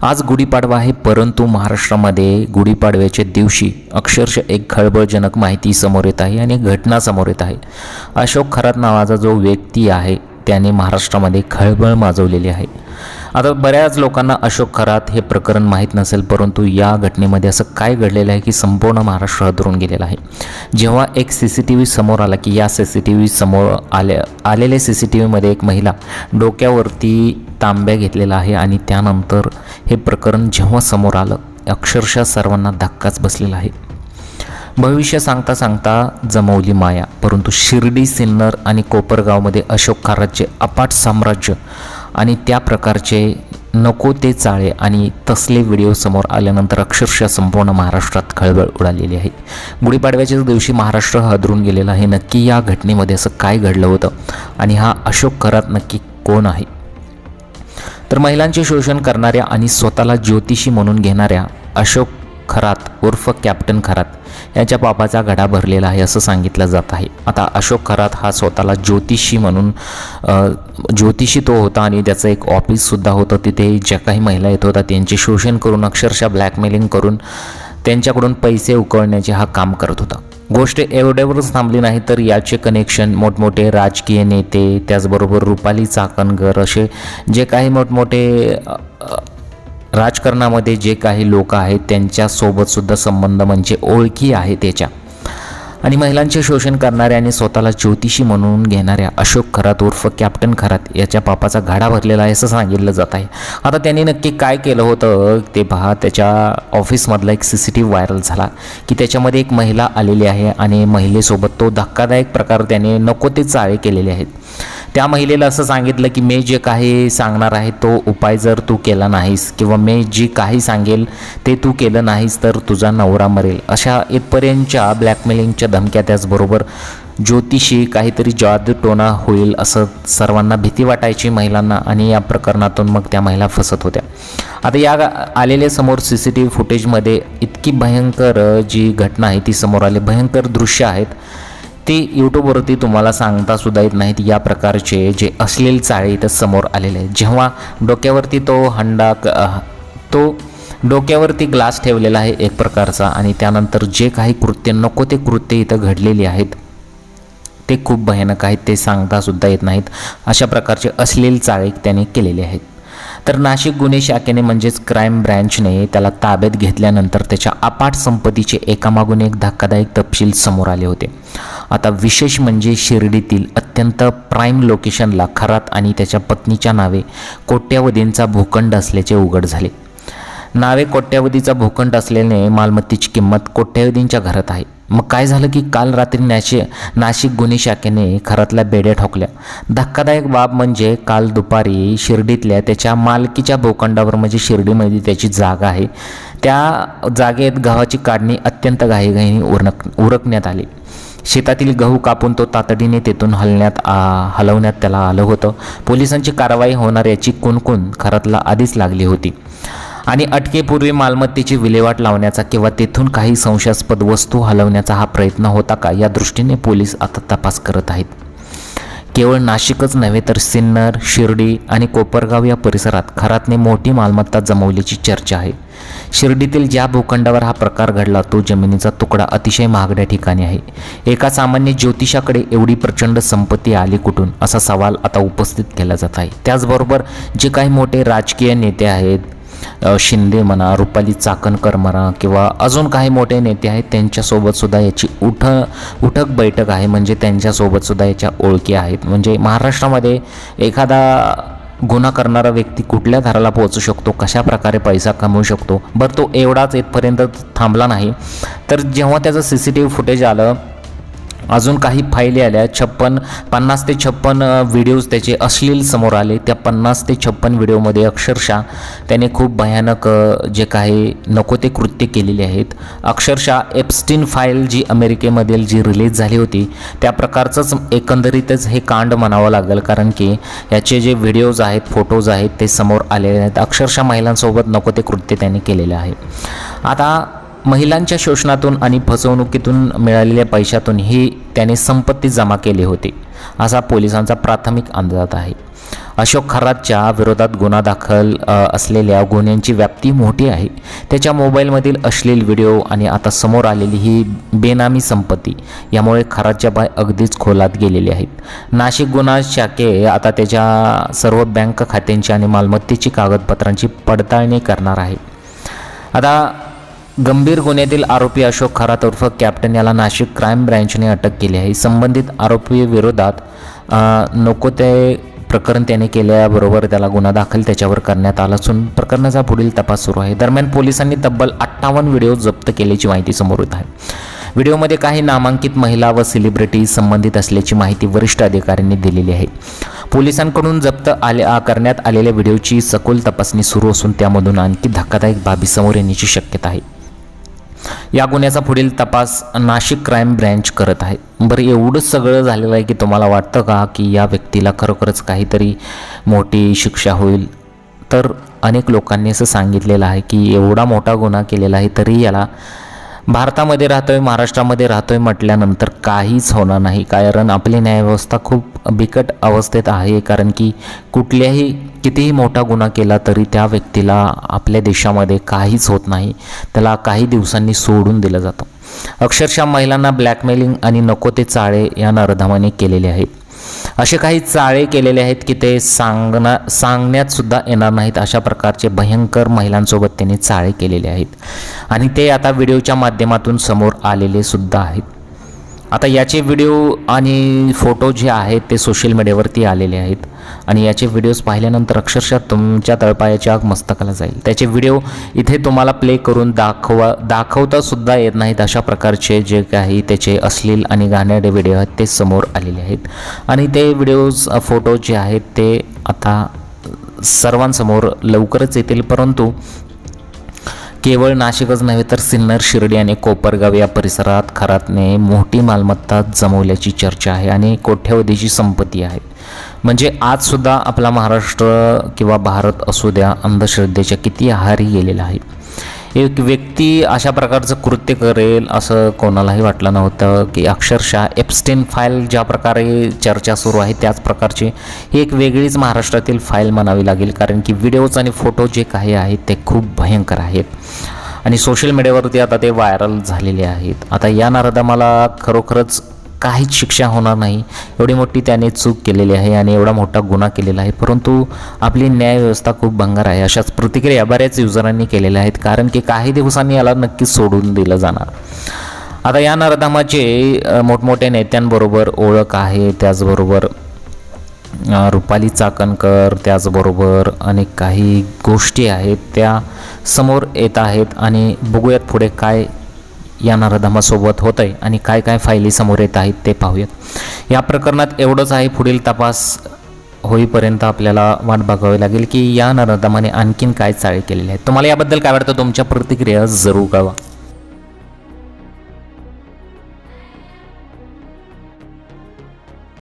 आज गुढीपाडवा आहे, परंतु महाराष्ट्रामध्ये गुढीपाडव्याच्या दिवशी अक्षरशः एक खळबळजनक माहिती समोर येत आहे आणि घटना समोर येत आहे. अशोक खरात नावाचा जो व्यक्ती आहे त्याने महाराष्ट्रामध्ये खळबळ माजवलेली आहे. आता बऱ्याच लोकांना अशोक खरात हे प्रकरण माहीत नसेल, परंतु या घटनेमध्ये असं काय घडलेलं आहे की संपूर्ण महाराष्ट्र हादरून गेलेला आहे. जेव्हा एक CCTV समोर आला की या CCTV समोर आलेल्या CCTVमध्ये एक महिला डोक्यावरती तांब्या घेतलेला आहे आणि त्यानंतर हे प्रकरण जेव्हा समोर आलं अक्षरशः सर्वांना धक्काच बसलेला आहे. भविष्य सांगता सांगता जमवली माया, परंतु शिर्डी, सिन्नर आणि कोपरगावमध्ये अशोक खरातचे अफाट साम्राज्य आणि त्या प्रकारचे नको ते चाळे आणि तसले व्हिडिओ समोर आल्यानंतर अक्षरशः संपूर्ण महाराष्ट्रात खळबळ उडालेली आहे. गुढीपाडव्याच्या दिवशी महाराष्ट्र हादरून गेलेला आहे. नक्की या घटनेमध्ये असं काय घडलं होतं आणि हा अशोक खरात नक्की कोण आहे? तर महिलांचे शोषण करणाऱ्या आणि स्वतःला ज्योतिषी म्हणून घेणाऱ्या अशोक खरात उर्फ कॅप्टन खरात याच्या पापाचा घडा भरलेला आहे असं सांगितलं जात आहे. आता अशोक खरात हा स्वतःला ज्योतिषी म्हणून ज्योतिषी तो होता आणि त्याचं एक ऑफिससुद्धा होतं. तिथे ज्या काही महिला येत होत्या त्यांचे शोषण करून अक्षरशः ब्लॅकमेलिंग करून त्यांच्याकडून पैसे उकळण्याचे हा काम करत होता. गोष्ट एवढ्यावरच थांबली नाही, तर याचे कनेक्शन मोठमोठे राजकीय नेते, त्याचबरोबर रुपाली चाकणकर असे जे काही मोठमोठे राजकारणामध्ये जे काही लोक आहेत त्यांच्यासोबतसुद्धा संबंध म्हणजे ओळखी आहे त्याच्या. आणि महिलांचे शोषण करणाऱ्या आणि स्वतःला ज्योतिषी म्हणून घेणाऱ्या अशोक खरात उर्फ कॅप्टन खरात याच्या पापाचा घाडा भरलेला आहे असं सांगितलं जात आहे. आता त्यांनी नक्की काय केलं होतं ते पहा. त्याच्या ऑफिसमधला एक CCTV व्हायरल झाला की त्याच्यामध्ये एक महिला आलेली आहे आणि महिलेसोबत तो धक्कादायक प्रकार त्याने नको ते चाळे केलेले आहेत. त्या महिलेला असं सांगितलं की मी जे काही सांगणार आहे तो उपाय जर तू केला नाहीस किंवा मी जी काही सांगेल ते तू केलं नाहीस तर तुझा नवरा मरेल, अशा इथपर्यंतच्या ब्लॅकमेलिंगच्या धमक्या, त्याचबरोबर ज्योतिषी काहीतरी जादूटोणा होईल असं सर्वांना भीती वाटायची महिलांना आणि या प्रकरणातून मग त्या महिला फसत होत्या. आता या आलेल्या समोर CCTV फुटेजमध्ये इतकी भयंकर जी घटना आहे ती समोर आली, भयंकर दृश्य आहेत ते यूट्यूबवरती तुम्हाला सांगतासुद्धा येत नाहीत. या प्रकारचे जे अश्लील चाळे इथं समोर आलेले आहेत. जेव्हा डोक्यावरती तो डोक्यावरती ग्लास ठेवलेला आहे एक प्रकारचा आणि त्यानंतर जे काही कृत्य नको ते कृत्य इथं घडलेली आहेत ते खूप भयानक आहेत, ते सांगतासुद्धा येत नाहीत. अशा प्रकारचे अश्लील चाळे त्याने केलेले आहेत. तर नाशिक गुन्हे शाखेने म्हणजेच क्राईम ब्रँचने त्याला ताब्यात घेतल्यानंतर त्याच्या अफाट संपत्तीचे एकामागून एक धक्कादायक तपशील समोर आले होते. आता विशेष म्हणजे शिर्डीतील अत्यंत प्राईम लोकेशनला खरात आणि त्याच्या पत्नीच्या नावे कोट्यावधींचा भूखंड असल्याचे उघड झाले. नावे कोट्यावधीचा भूखंड असल्याने मालमत्तेची किंमत कोट्यावधींच्या घरात आहे. मग काय झालं की काल रात्री नाशिक गुन्हे शाखेने खरातल्या बेड्या ठोकल्या. धक्कादायक बाब म्हणजे काल दुपारी शिर्डीतल्या त्याच्या मालकीच्या भूखंडावर म्हणजे शिर्डीमध्ये त्याची जागा आहे त्या जागेत गव्हाची काढणी अत्यंत घाईघाईने उरकण्यात आली. शेतातील गहू कापून तो तातडीने तेथून हलवण्यात त्याला आलं होतं. पोलिसांची कारवाई होणार याची कुणकुण खरातला आधीच लागली होती आणि अटकेपूर्वी मालमत्तेची विल्हेवाट लावण्याचा किंवा तेथून काही संशयास्पद वस्तू हलवण्याचा हा प्रयत्न होता का या दृष्टीने पोलीस आता तपास करत आहेत. केवळ नाशिकच नव्हे तर सिन्नर, शिर्डी आणि कोपरगाव या परिसरात खरातने मोठी मालमत्ता जमवल्याची चर्चा आहे. शिर्डीतील ज्या भूखंडावर हा प्रकार घडला तो जमिनीचा तुकडा अतिशय महागड्या ठिकाणी आहे. एका सामान्य ज्योतिषाकडे एवढी प्रचंड संपत्ती आली कुठून असा सवाल आता उपस्थित केला जात आहे. त्याचबरोबर जे काही मोठे राजकीय नेते आहेत, शिंदे म्हणा, रुपाली चाकणकर म्हणा किंवा अजून काही मोठे नेते आहेत त्यांच्यासोबतसुद्धा याची उठक बैठक आहे, म्हणजे त्यांच्यासोबतसुद्धा याच्या ओळखी आहेत. म्हणजे महाराष्ट्रामध्ये एखादा गुन्हा करणारा व्यक्ती कुठल्या थराला पोहोचू शकतो, कशा प्रकारे पैसा कमवू शकतो. बरं, तो एवढाच इथपर्यंत थांबला नाही, तर जेव्हा त्याचं CCTV फुटेज आलं अजून काही फायली आल्या, 50 ते 56 व्हिडिओज त्याचे अश्लील समोर आले. त्या 50 ते 56 व्हिडिओमध्ये अक्षरशः त्याने खूप भयानक जे काही नको ते कृत्य केलेले आहेत. अक्षरशः एप्स्टीन फाईल जी अमेरिकेमधील जी रिलीज झाली होती त्या प्रकारचंच एकंदरीतच हे कांड म्हणावं लागेल, कारण की याचे जे व्हिडिओज आहेत, फोटोज आहेत ते समोर आलेले आहेत. अक्षरशः महिलांसोबत नको ते कृत्य त्याने केलेले आहे. आता महिलांच्या शोषणातून आणि फसवणुकीतून मिळालेल्या पैशातून ही त्याने संपत्ती जमा केली होती असा पोलिसांचा प्राथमिक अंदाज आहे. अशोक खरातच्या विरोधात गुन्हा दाखल असलेल्या गुन्ह्यांची व्याप्ती मोठी आहे. त्याच्या मोबाईलमधील अश्लील व्हिडिओ आणि आता समोर आलेली ही बेनामी संपत्ती यामुळे खरातच्या पाय अगदीच खोलात गेलेले आहेत. नाशिक गुन्हा शाखे आता त्याच्या सर्व बँक खात्यांची आणि मालमत्तेची कागदपत्रांची पडताळणी करणार आहे. आता गंभीर गुन्ह्यातील आरोपी अशोक खरात उर्फ कॅप्टन याला नाशिक क्राईम ब्रँचने अटक केली आहे. संबंधित आरोपी विरोधात नको ते प्रकरण त्याने केल्याबरोबर त्याला गुन्हा दाखल त्याच्यावर करण्यात आला असून प्रकरणाचा पुढील तपास सुरू आहे. दरम्यान पोलिसांनी तब्बल 58 व्हिडिओ जप्त केल्याची माहिती समोर येत आहे. व्हिडिओमध्ये काही नामांकित महिला व सेलिब्रिटी संबंधित असल्याची माहिती वरिष्ठ अधिकाऱ्यांनी दिलेली आहे. पोलिसांकडून जप्त करण्यात आलेल्या व्हिडिओची सखोल तपासणी सुरू असून त्यामधून आणखी धक्कादायक बाबी समोर येण्याची शक्यता आहे. या गुन्ह्याचा पुढील तपास नाशिक क्राईम ब्रँच करत आहे. बरं, एवढंच सगळं झालेलं आहे की तुम्हाला वाटतं का की या व्यक्तीला खरोखरच काहीतरी मोठी शिक्षा होईल? तर अनेक लोकांनी असं सांगितलेलं आहे की एवढा मोठा गुन्हा केलेला आहे तरी याला भारतामध्ये राहतोय, महाराष्ट्रामध्ये राहतोय म्हटल्यानंतर काहीच होणार नाही. कारण आपली न्यायव्यवस्था खूप बिकट अवस्थेत आहे. कारण की कितीही मोठा गुन्हा केला तरी त्या व्यक्तीला आपल्या देशामध्ये काहीच होत नाही, त्याला काही दिवसांनी सोडून दिलं जातं. अक्षरशः महिलांना ब्लॅकमेलिंग आणि नको ते चाळे या नराधमाने केलेले आहेत. असे काही चाळे केलेले आहेत की ते सांगण्यात सुद्धा येणार नाहीत. अशा प्रकारचे भयंकर महिलांसोबत त्यांनी चाळे केलेले आहेत आणि ते आता व्हिडिओच्या माध्यमातून समोर आलेले सुद्धा आहेत. आता याचे व्हिडिओ आणि फोटो जे आहेत ते सोशल मीडियावरती आलेले आहेत आणि याचे व्हिडिओज पाहिल्यानंतर अक्षरशः तुमच्या तळपायाच्या आग मस्तकाला जाईल. त्याचे व्हिडिओ इथे तुम्हाला प्ले करून दाखवता सुद्धा येत नाहीत. अशा प्रकारचे जे काही त्याचे अश्लील आणि घाणेरडे व्हिडिओ आहेत ते समोर आलेले आहेत आणि ते व्हिडिओज फोटो जे आहेत ते आता सर्वांसमोर लवकरच येतील. परंतु केवळ नाशिकच नव्हे तर सिन्नर, शिर्डी आणि कोपरगाव या परिसरात खरातने मोठी मालमत्ता जमवल्याची चर्चा आहे आणि कोट्यवधीची संपत्ती आहे. म्हणजे आजसुद्धा आपला महाराष्ट्र किंवा भारत असू द्या अंधश्रद्धेच्या किती आहारी गेलेला आहे. एक व्यक्ती अशा प्रकारचं कृत्य करेल असं कोणालाही वाटलं नव्हतं की अक्षरशः एप्स्टेन फाईल ज्या प्रकारे चर्चा सुरू आहे त्याच प्रकारची ही एक वेगळीच महाराष्ट्रातील फाईल म्हणावी लागेल. कारण की व्हिडिओज आणि फोटो जे काही आहेत ते खूप भयंकर आहेत आणि सोशल मीडियावरती आता ते व्हायरल झालेले आहेत. आता या नराधमाला खरोखरच काहीच शिक्षा होणार नाही. एवढी मोठी त्याने चूक केलेली आहे आणि एवढा मोठा गुन्हा केलेला आहे, परंतु आपली न्यायव्यवस्था खूप भंगार आहे. अशाच प्रतिक्रिया बऱ्याच युजरांनी केलेल्या आहेत. कारण की काही दिवसांनी याला नक्कीच सोडून दिलं जाणार. आता या नराधमाचे मोठमोठ्या नेत्यांबरोबर ओळख आहे. त्याचबरोबर रुपाली चाकणकर, त्याचबरोबर अनेक काही गोष्टी आहेत त्या समोर येत आहेत आणि बघूयात पुढे काय या नराधमासोबत होत आहे आणि काय काय फायली समोर येत आहेत ते पाहूयात. या प्रकरणात एवढंच आहे. पुढील तपास होईपर्यंत आपल्याला वाट बघावी लागेल की या नराधमाने आणखीन काय चाळे केलेले आहेत. तुम्हाला याबद्दल काय वाटतं? तुमच्या प्रतिक्रिया जरूर कळवा.